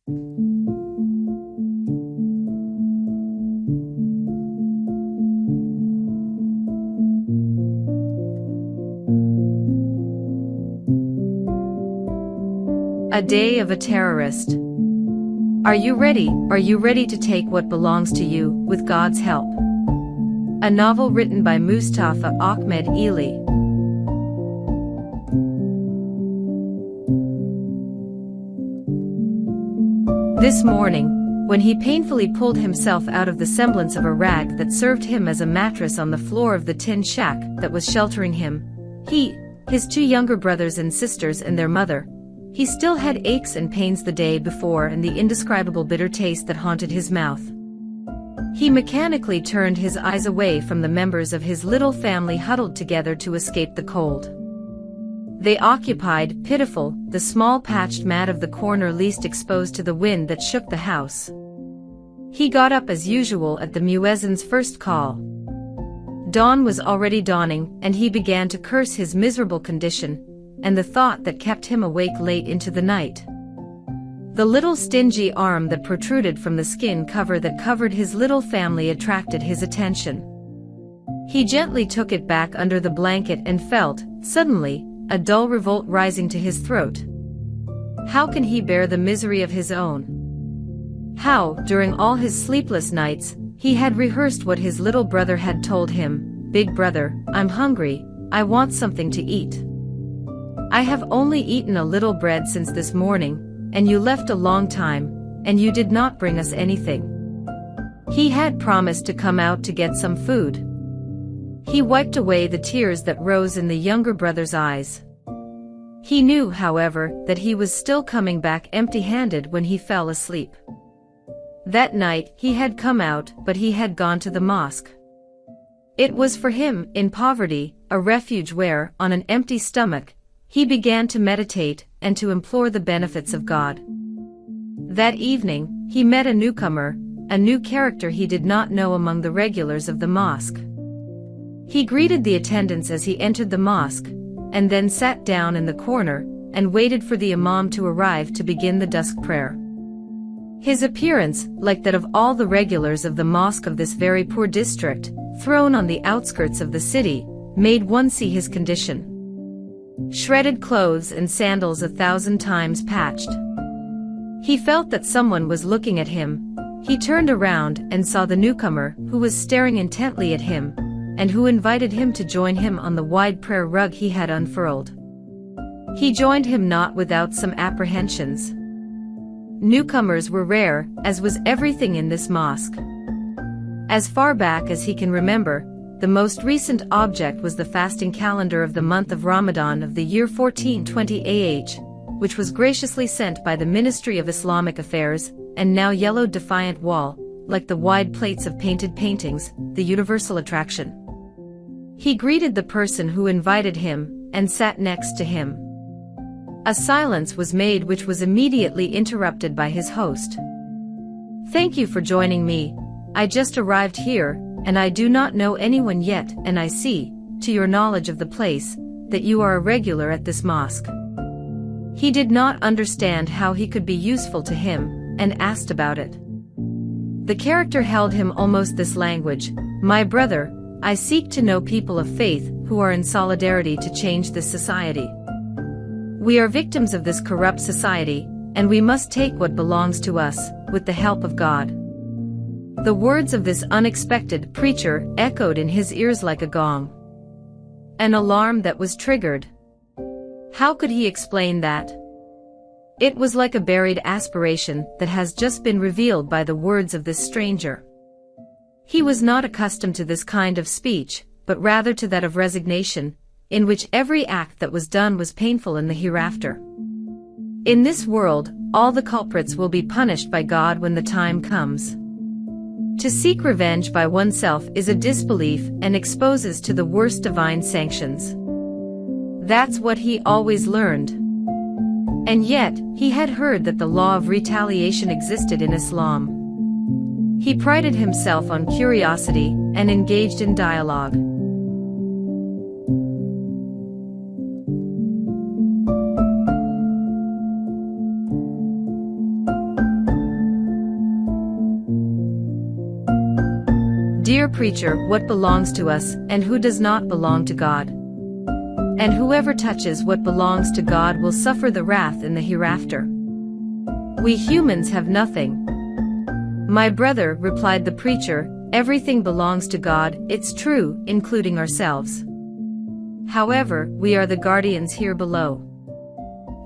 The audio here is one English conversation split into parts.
A Day of a Terrorist. Are you ready? Are you ready to take what belongs to you, with God's help? A novel written by Mustapha AHMED ELY. This morning, when he painfully pulled himself out of the semblance of a rag that served him as a mattress on the floor of the tin shack that was sheltering him, he, his two younger brothers and sisters and their mother, he still had aches and pains the day before and the indescribable bitter taste that haunted his mouth. He mechanically turned his eyes away from the members of his little family huddled together to escape the cold. They occupied, pitiful, the small patched mat of the corner least exposed to the wind that shook the house. He got up as usual at the muezzin's first call. Dawn was already dawning, and he began to curse his miserable condition, and the thought that kept him awake late into the night. The little stingy arm that protruded from the skin cover that covered his little family attracted his attention. He gently took it back under the blanket and felt, suddenly, a dull revolt rising to his throat. How can he bear the misery of his own? How, during all his sleepless nights, he had rehearsed what his little brother had told him: "Big brother, I'm hungry, I want something to eat. I have only eaten a little bread since this morning, and you left a long time, and you did not bring us anything." He had promised to come out to get some food. He wiped away the tears that rose in the younger brother's eyes. He knew, however, that he was still coming back empty-handed when he fell asleep. That night he had come out, but he had gone to the mosque. It was for him, in poverty, a refuge where, on an empty stomach, he began to meditate and to implore the benefits of God. That evening, he met a newcomer, a new character he did not know among the regulars of the mosque. He greeted the attendants as he entered the mosque, and then sat down in the corner and waited for the imam to arrive to begin the dusk prayer. His appearance, like that of all the regulars of the mosque of this very poor district, thrown on the outskirts of the city, made one see his condition. Shredded clothes and sandals 1,000 times patched. He felt that someone was looking at him. He turned around and saw the newcomer, who was staring intently at him, and who invited him to join him on the wide prayer rug he had unfurled. He joined him not without some apprehensions. Newcomers were rare, as was everything in this mosque. As far back as he can remember, the most recent object was the fasting calendar of the month of Ramadan of the year 1420 AH, which was graciously sent by the Ministry of Islamic Affairs, and now yellowed defiant wall, like the wide plates of painted paintings, the universal attraction. He greeted the person who invited him, and sat next to him. A silence was made which was immediately interrupted by his host. "Thank you for joining me. I just arrived here, and I do not know anyone yet, and I see, to your knowledge of the place, that you are a regular at this mosque." He did not understand how he could be useful to him, and asked about it. The character held him almost this language: "My brother, I seek to know people of faith who are in solidarity to change this society. We are victims of this corrupt society, and we must take what belongs to us, with the help of God." The words of this unexpected preacher echoed in his ears like a gong. An alarm that was triggered. How could he explain that? It was like a buried aspiration that has just been revealed by the words of this stranger. He was not accustomed to this kind of speech, but rather to that of resignation, in which every act that was done was painful in the hereafter. In this world, all the culprits will be punished by God when the time comes. To seek revenge by oneself is a disbelief and exposes to the worst divine sanctions. That's what he always learned. And yet, he had heard that the law of retaliation existed in Islam. He prided himself on curiosity and engaged in dialogue. Dear preacher, what belongs to us, and who does not belong to God? And whoever touches what belongs to God will suffer the wrath in the hereafter. We humans have nothing. My brother, replied the preacher, everything belongs to God, it's true, including ourselves. However, we are the guardians here below.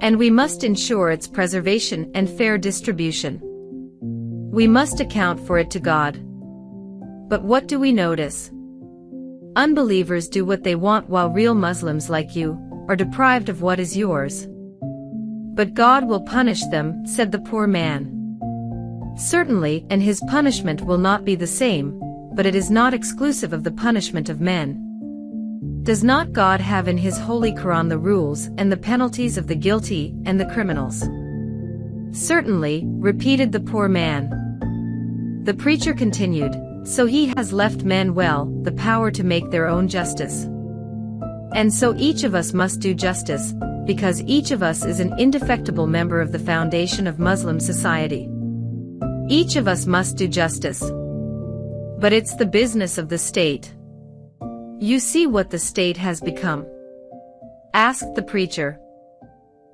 And we must ensure its preservation and fair distribution. We must account for it to God. But what do we notice? Unbelievers do what they want while real Muslims like you are deprived of what is yours. But God will punish them, said the poor man. Certainly, and his punishment will not be the same, but it is not exclusive of the punishment of men. Does not God have in his holy Quran the rules and the penalties of the guilty and the criminals? Certainly, repeated the poor man. The preacher continued, so he has left men the power to make their own justice. And so each of us must do justice, because each of us is an indefectible member of the foundation of Muslim society. Each of us must do justice. But it's the business of the state. You see what the state has become? Asked the preacher.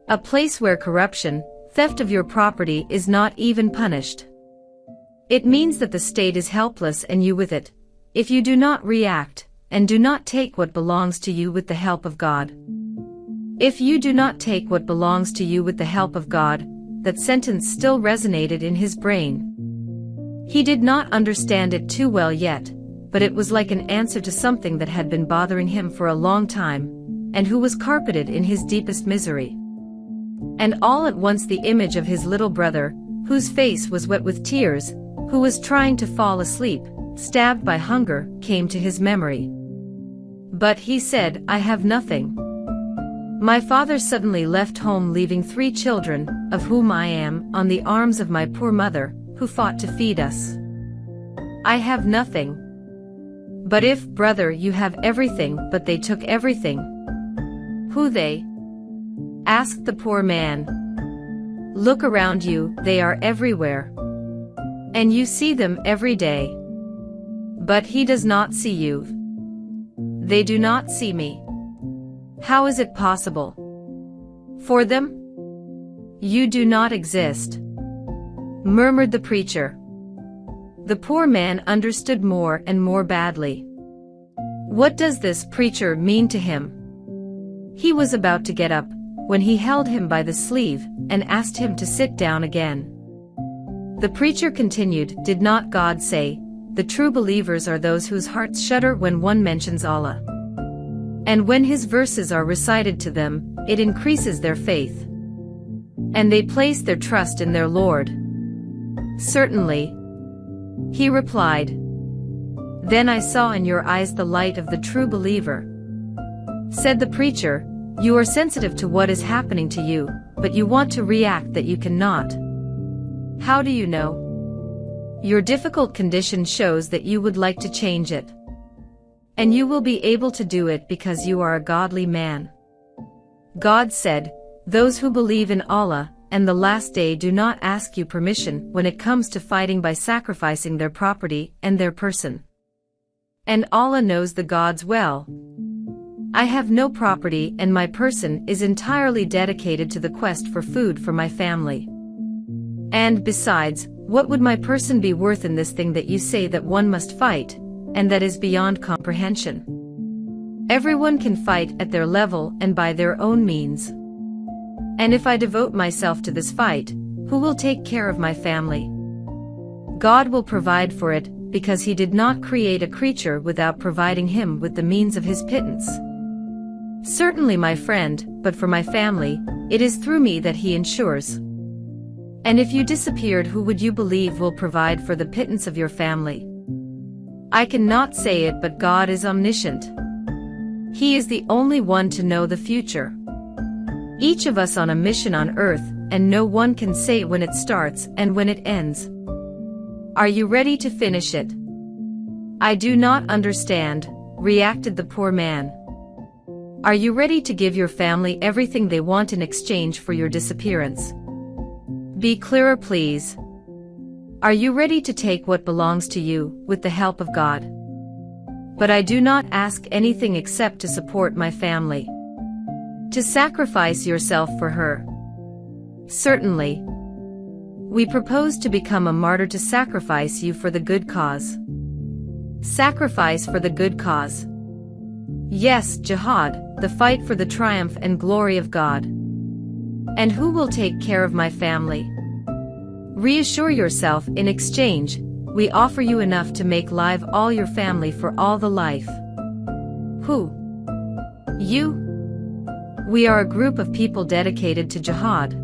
A place where corruption, theft of your property is not even punished. It means that the state is helpless and you with it, if you do not react, and do not take what belongs to you with the help of God. If you do not take what belongs to you with the help of God, that sentence still resonated in his brain. He did not understand it too well yet, but it was like an answer to something that had been bothering him for a long time, and who was carpeted in his deepest misery. And all at once the image of his little brother, whose face was wet with tears, who was trying to fall asleep, stabbed by hunger, came to his memory. But he said, I have nothing. My father suddenly left home leaving 3 children, of whom I am, on the arms of my poor mother, who fought to feed us. I have nothing. But if, brother, you have everything, but they took everything. Who they? Asked the poor man. Look around you, they are everywhere. And you see them every day. But he does not see you. They do not see me. How is it possible? For them? You do not exist. Murmured the preacher. The poor man understood more and more badly. What does this preacher mean to him? He was about to get up, when he held him by the sleeve, and asked him to sit down again. The preacher continued, did not God say, the true believers are those whose hearts shudder when one mentions Allah? And when his verses are recited to them, it increases their faith. And they place their trust in their Lord. Certainly. He replied. Then I saw in your eyes the light of the true believer. Said the preacher, you are sensitive to what is happening to you, but you want to react that you cannot. How do you know? Your difficult condition shows that you would like to change it. And you will be able to do it because you are a godly man. God said, those who believe in Allah and the last day do not ask you permission when it comes to fighting by sacrificing their property and their person. And Allah knows the gods well. I have no property and my person is entirely dedicated to the quest for food for my family. And besides, what would my person be worth in this thing that you say that one must fight, and that is beyond comprehension? Everyone can fight at their level and by their own means. And if I devote myself to this fight, who will take care of my family? God will provide for it, because he did not create a creature without providing him with the means of his pittance. Certainly my friend, but for my family, it is through me that he ensures. And if you disappeared, who would you believe will provide for the pittance of your family? I cannot say it, but God is omniscient. He is the only one to know the future. Each of us on a mission on earth, and no one can say when it starts and when it ends. Are you ready to finish it? I do not understand, reacted the poor man. Are you ready to give your family everything they want in exchange for your disappearance? Be clearer, please. Are you ready to take what belongs to you, with the help of God? But I do not ask anything except to support my family. To sacrifice yourself for her. Certainly. We propose to become a martyr to sacrifice you for the good cause. Sacrifice for the good cause. Yes, jihad, the fight for the triumph and glory of God. And who will take care of my family? Reassure yourself, in exchange, we offer you enough to make live all your family for all the life. Who? You? We are a group of people dedicated to jihad.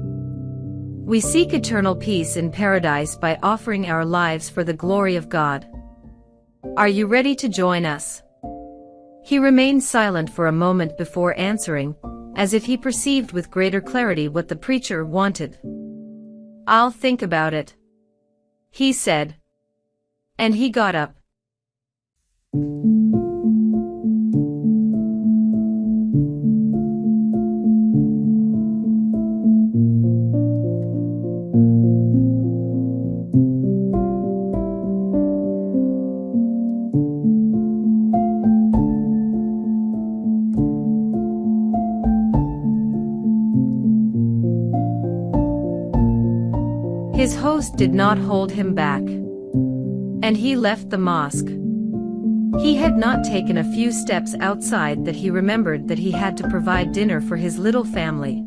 We seek eternal peace in paradise by offering our lives for the glory of God. Are you ready to join us? He remained silent for a moment before answering, as if he perceived with greater clarity what the preacher wanted. I'll think about it, he said. And he got up. His host did not hold him back. And he left the mosque. He had not taken a few steps outside that he remembered that he had to provide dinner for his little family.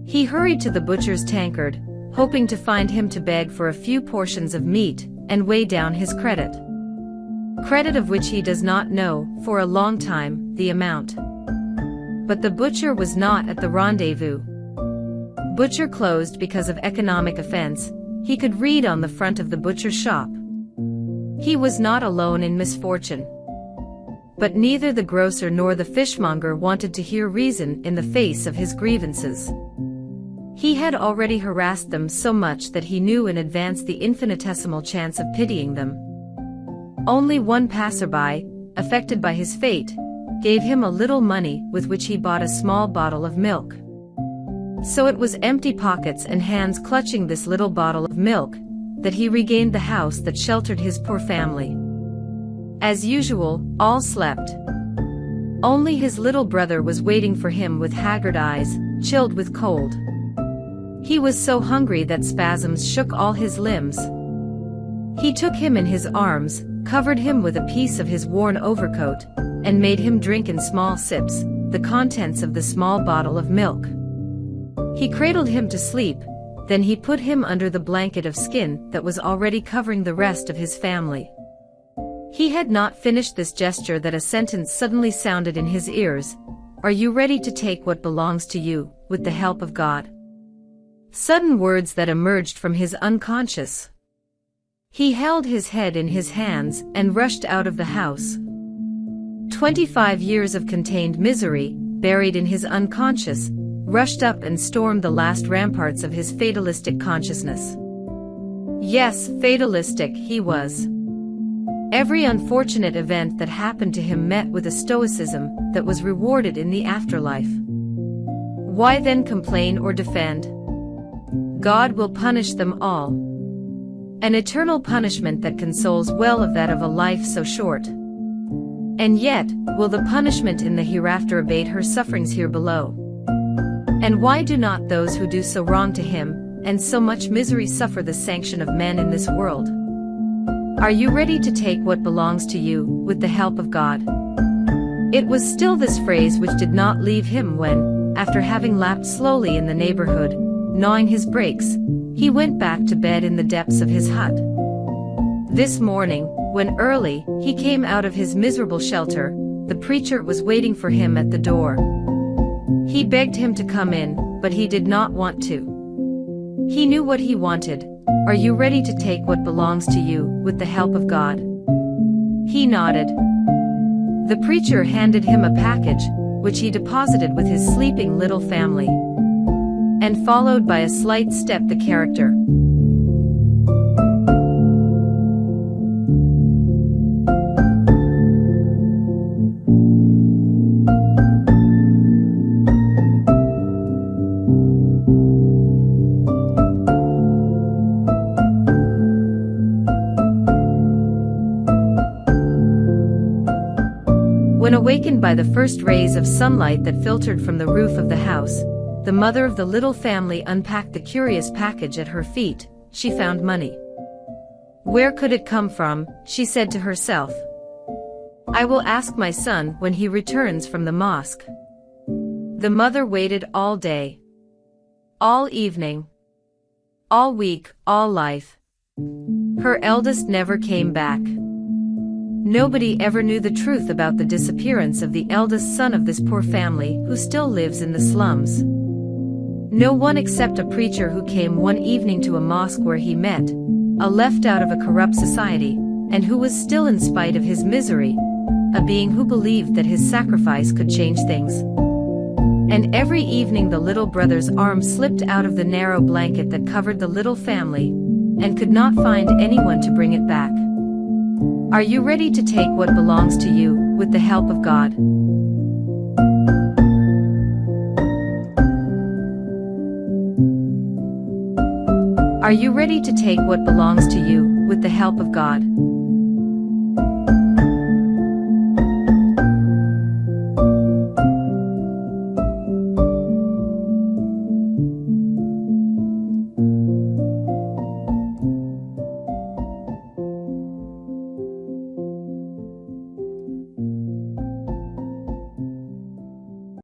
He hurried to the butcher's tankard, hoping to find him to beg for a few portions of meat and weigh down his credit. Credit of which he does not know, for a long time, the amount. But the butcher was not at the rendezvous. Butcher closed because of economic offense, he could read on the front of the butcher's shop. He was not alone in misfortune. But neither the grocer nor the fishmonger wanted to hear reason in the face of his grievances. He had already harassed them so much that he knew in advance the infinitesimal chance of pitying them. Only one passerby, affected by his fate, gave him a little money with which he bought a small bottle of milk. So it was empty pockets and hands clutching this little bottle of milk that he regained the house that sheltered his poor family. As usual, all slept. Only his little brother was waiting for him with haggard eyes, chilled with cold. He was so hungry that spasms shook all his limbs. He took him in his arms, covered him with a piece of his worn overcoat, and made him drink in small sips the contents of the small bottle of milk. He cradled him to sleep, then he put him under the blanket of skin that was already covering the rest of his family. He had not finished this gesture that a sentence suddenly sounded in his ears. Are you ready to take what belongs to you, with the help of God? Sudden words that emerged from his unconscious. He held his head in his hands and rushed out of the house. 25 years of contained misery, buried in his unconscious, rushed up and stormed the last ramparts of his fatalistic consciousness. Yes, fatalistic he was. Every unfortunate event that happened to him met with a stoicism that was rewarded in the afterlife. Why then complain or defend? God will punish them all. An eternal punishment that consoles well of that of a life so short. And yet, will the punishment in the hereafter abate her sufferings here below? And why do not those who do so wrong to him, and so much misery suffer the sanction of men in this world? Are you ready to take what belongs to you, with the help of God? It was still this phrase which did not leave him when, after having lapped slowly in the neighborhood, gnawing his brakes, he went back to bed in the depths of his hut. This morning, when early, he came out of his miserable shelter, the preacher was waiting for him at the door. He begged him to come in, but he did not want to. He knew what he wanted. Are you ready to take what belongs to you, with the help of God? He nodded. The preacher handed him a package, which he deposited with his sleeping little family. And followed by a slight step the character. When awakened by the first rays of sunlight that filtered from the roof of the house, the mother of the little family unpacked the curious package at her feet. She found money. Where could it come from, she said to herself. I will ask my son when he returns from the mosque. The mother waited all day, all evening, all week, all life. Her eldest never came back. Nobody ever knew the truth about the disappearance of the eldest son of this poor family who still lives in the slums. No one except a preacher who came one evening to a mosque where he met a left out of a corrupt society, and who was still, in spite of his misery, a being who believed that his sacrifice could change things. And every evening the little brother's arm slipped out of the narrow blanket that covered the little family, and could not find anyone to bring it back. Are you ready to take what belongs to you, with the help of God? Are you ready to take what belongs to you, with the help of God?